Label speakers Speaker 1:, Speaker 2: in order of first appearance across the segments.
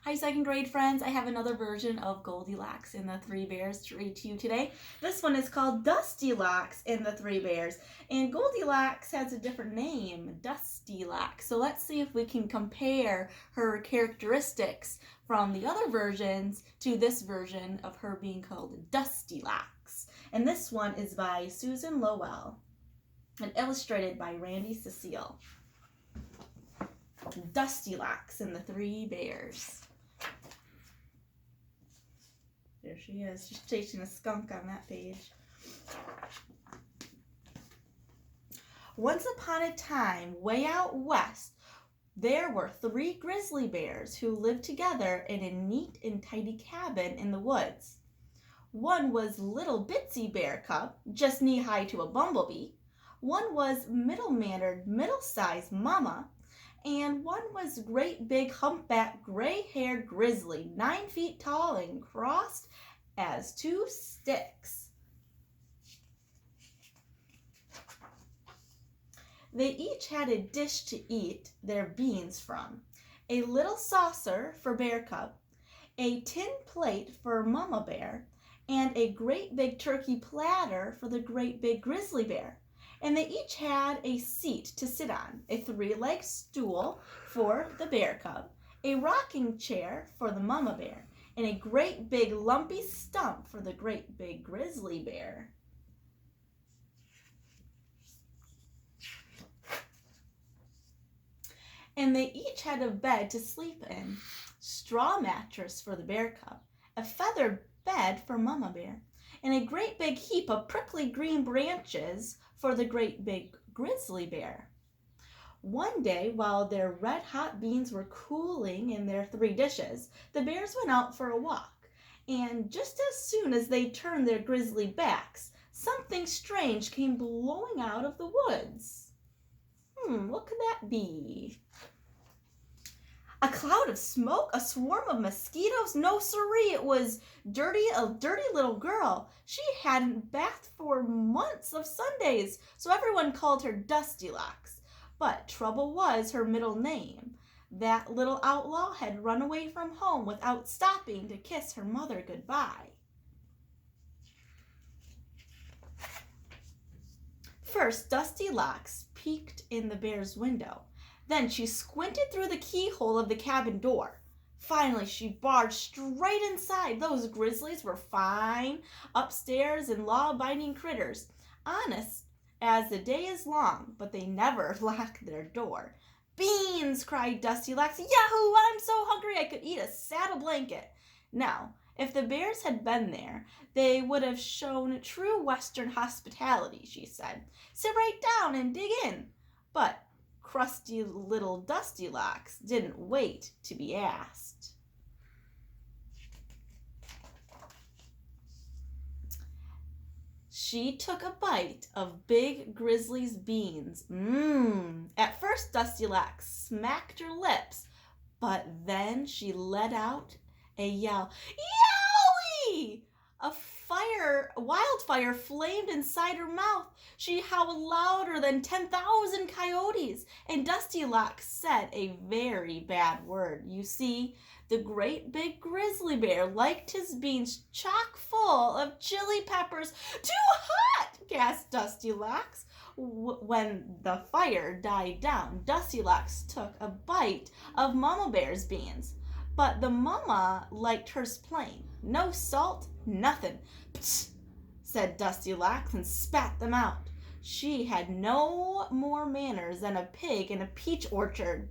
Speaker 1: Hi, second grade friends. I have another version of Goldilocks and the Three Bears to read to you today. This one is called Dustylocks and the Three Bears. And Goldilocks has a different name, Dustylocks. So let's see if we can compare her characteristics from the other versions to this version of her being called Dustylocks. And this one is by Susan Lowell and illustrated by Randy Cecile. Dustylocks and the Three Bears. There she is, just chasing a skunk on that page. Once upon a time, way out west, there were 3 grizzly bears who lived together in a neat and tidy cabin in the woods. One was little Bitsy Bear Cub, just knee-high to a bumblebee. One was middle-mannered, middle-sized Mama. And one was great big humpback gray-haired grizzly, 9 feet tall and crossed as 2 sticks. They each had a dish to eat their beans from, a little saucer for Bear Cub, a tin plate for Mama Bear, and a great big turkey platter for the great big grizzly bear. And they each had a seat to sit on, a 3-legged stool for the bear cub, a rocking chair for the mama bear, and a great big lumpy stump for the great big grizzly bear. And they each had a bed to sleep in, straw mattress for the bear cub, a feather bed for mama bear, and a great big heap of prickly green branches for the great big grizzly bear. One day, while their red-hot beans were cooling in their 3 dishes, the bears went out for a walk, and just as soon as they turned their grizzly backs, something strange came blowing out of the woods. What could that be? A cloud of smoke? A swarm of mosquitoes? No, siree, it was a dirty little girl. She hadn't bathed for months of Sundays, so everyone called her Dustylocks. But trouble was her middle name. That little outlaw had run away from home without stopping to kiss her mother goodbye. First, Dustylocks peeked in the bear's window. Then she squinted through the keyhole of the cabin door. Finally, she barged straight inside. Those grizzlies were fine, upstairs and law-abiding critters, honest as the day is long, but they never locked their door. Beans, cried Dustylocks. Yahoo! I'm so hungry I could eat a saddle blanket. Now, if the bears had been there, they would have shown true Western hospitality, she said. Sit right down and dig in. But crusty little Dustylocks didn't wait to be asked. She took a bite of Big Grizzly's beans. At first, Dustylocks smacked her lips, but then she let out a yell. Yowie! A wildfire flamed inside her mouth. She howled louder than 10,000 coyotes, and Dustylocks said a very bad word. You see, the great big grizzly bear liked his beans chock full of chili peppers. Too hot, gasped Dustylocks. When the fire died down, Dustylocks took a bite of Mama Bear's beans. But the mama liked hers plain. No salt, nothing. Psst, said Dustylocks and spat them out. She had no more manners than a pig in a peach orchard.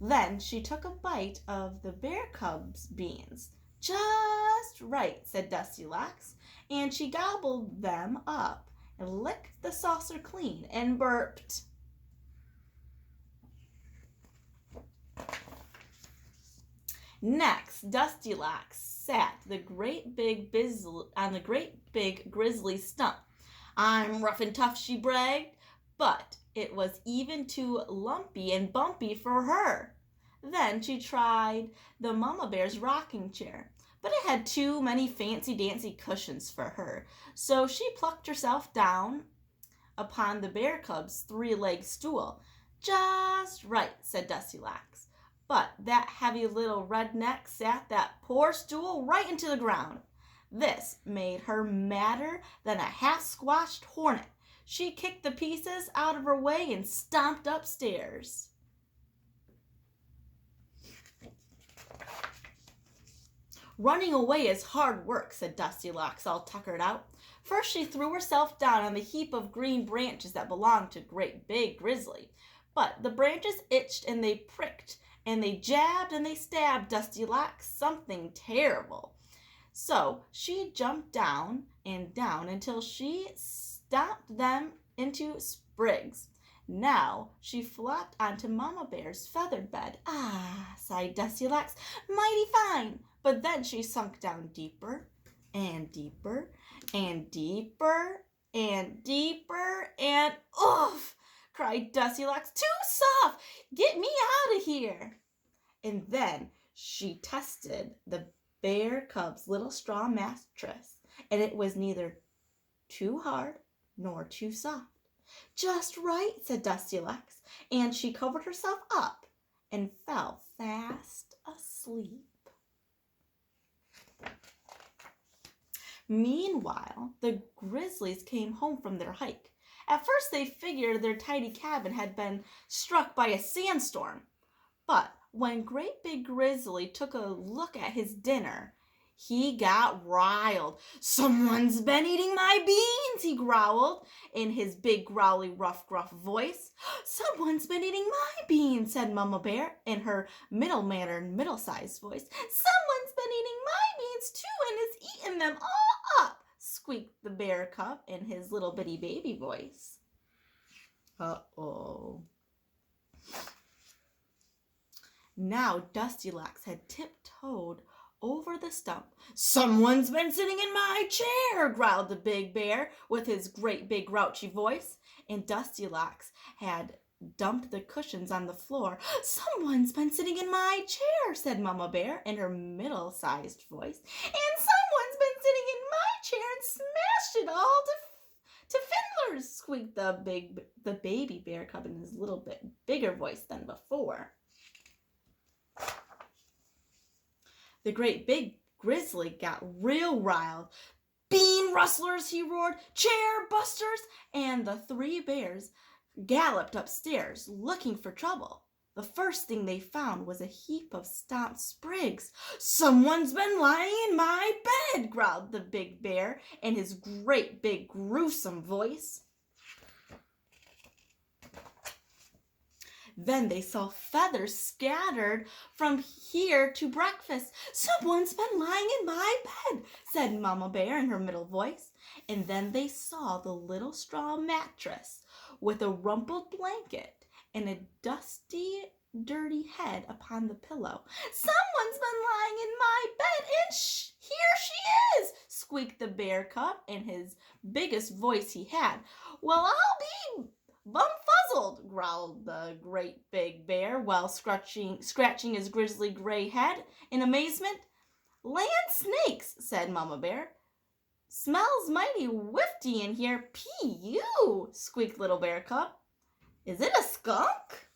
Speaker 1: Then she took a bite of the bear cub's beans. Just right, said Dustylocks, and she gobbled them up and licked the saucer clean and burped. Next, Dustylocks sat on the great big grizzly stump. I'm rough and tough, she bragged, but it was even too lumpy and bumpy for her. Then she tried the mama bear's rocking chair, but it had too many fancy-dancy cushions for her, so she plucked herself down upon the bear cub's 3-legged stool. Just right, said Dustylocks. but that heavy little redneck sat that poor stool right into the ground. This made her madder than a half-squashed hornet. She kicked the pieces out of her way and stomped upstairs. Running away is hard work, said Dusty Locks, all tuckered out. First she threw herself down on the heap of green branches that belonged to Great Big Grizzly. But the branches itched and they pricked, and they jabbed and they stabbed Dusty Locks something terrible. So she jumped down and down until she stomped them into sprigs. Now she flopped onto Mama Bear's feathered bed. Ah, sighed Dusty Locks, mighty fine. But then she sunk down deeper and deeper and deeper and deeper and oof, cried Dusty Locks, too soft, get me out of here. And then she tested the bear cub's little straw mattress, and it was neither too hard nor too soft. Just right, said Dusty Locks, and she covered herself up and fell fast asleep. Meanwhile, the Grizzlies came home from their hike. At first they figured their tidy cabin had been struck by a sandstorm. But when Great Big Grizzly took a look at his dinner, he got riled. Someone's been eating my beans, he growled in his big, growly, rough, gruff voice. Someone's been eating my beans, said Mama Bear in her middle-mannered, middle-sized voice. Someone's been eating my beans too and is eating them all up, squeaked the bear cub in his little bitty baby voice. Uh-oh. Now Dusty Locks had tiptoed over the stump. Someone's been sitting in my chair, growled the big bear with his great big grouchy voice. And Dusty Locks had dumped the cushions on the floor. Someone's been sitting in my chair, said Mama Bear in her middle-sized voice. And someone's been sitting in my chair and smashed it all to fiddlers, squeaked the baby bear cub in his little bit bigger voice than before. The Great Big Grizzly got real riled. Bean rustlers, he roared, chair busters, and the three bears galloped upstairs looking for trouble. The first thing they found was a heap of stomped sprigs. Someone's been lying in my bed, growled the big bear in his great big gruesome voice. Then they saw feathers scattered from here to breakfast. Someone's been lying in my bed, said Mama Bear in her middle voice. And then they saw the little straw mattress with a rumpled blanket and a dusty, dirty head upon the pillow. Someone's been lying in my bed, and here she is, squeaked the bear cub in his biggest voice he had. Well, I'll be bumfuzzled, growled the great big bear while scratching his grizzly gray head in amazement. Land snakes, said Mama Bear. Smells mighty whiffy in here. Pee-you, squeaked little bear cub. Is it a skunk?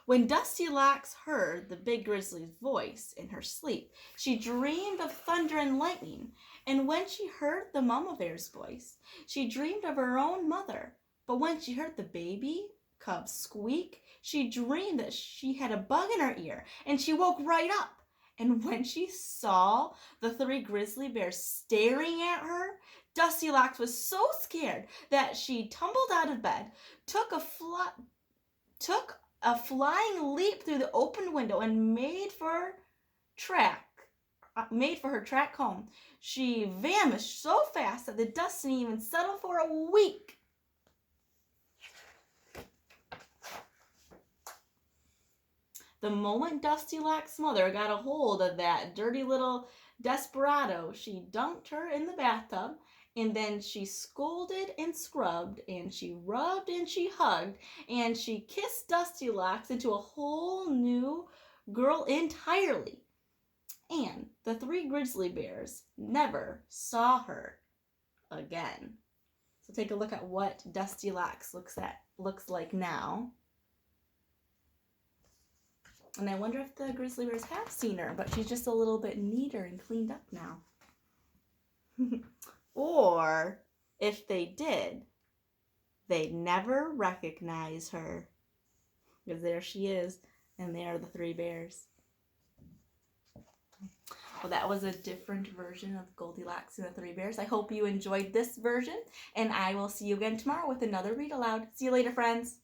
Speaker 1: When Dusty Locks heard the big grizzly's voice in her sleep, she dreamed of thunder and lightning. And when she heard the Mama Bear's voice, she dreamed of her own mother. But when she heard the baby cub squeak, she dreamed that she had a bug in her ear, and she woke right up. And when she saw the three grizzly bears staring at her, Dusty Locks was so scared that she tumbled out of bed, took a flying leap through the open window, and made for her track home. She vanished so fast that the dust didn't even settle for a week. The moment Dusty Locks' mother got a hold of that dirty little desperado, she dunked her in the bathtub, and then she scolded and scrubbed, and she rubbed and she hugged, and she kissed Dusty Locks into a whole new girl entirely. And the three grizzly bears never saw her again. So take a look at what Dusty Locks looks at looks like now. And I wonder if the grizzly bears have seen her, but she's just a little bit neater and cleaned up now. Or if they did, they'd never recognize her. Because there she is, and there are the three bears. Well, that was a different version of Goldilocks and the Three Bears. I hope you enjoyed this version, and I will see you again tomorrow with another Read Aloud. See you later, friends.